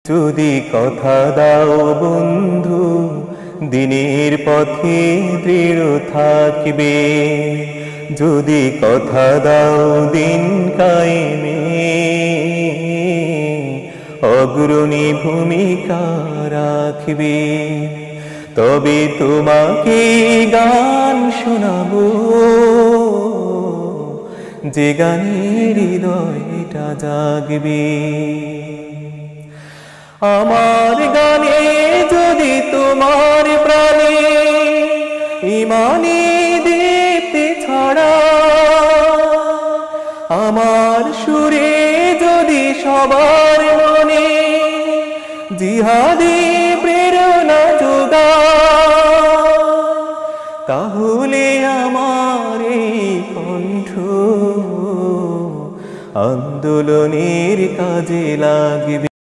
যদি কথা দাও বন্ধু দিনের পথে দৃঢ় থাকবে, যদি কথা দাও দিন কায়েমে অগ্রণী ভূমিকা রাখবে, তবে তোমাকে গান শোনাবো যে গানের হৃদয়টা জাগবে। আমার গানে যদি তোমার প্রাণে ইমানি দীপ্তি ছড়া, আমার সুরে যদি সবার মনে জিহাদি প্রেরণা যোগা, তাহলে আমার এই কণ্ঠ আন্দোলনের কাজে লাগবে।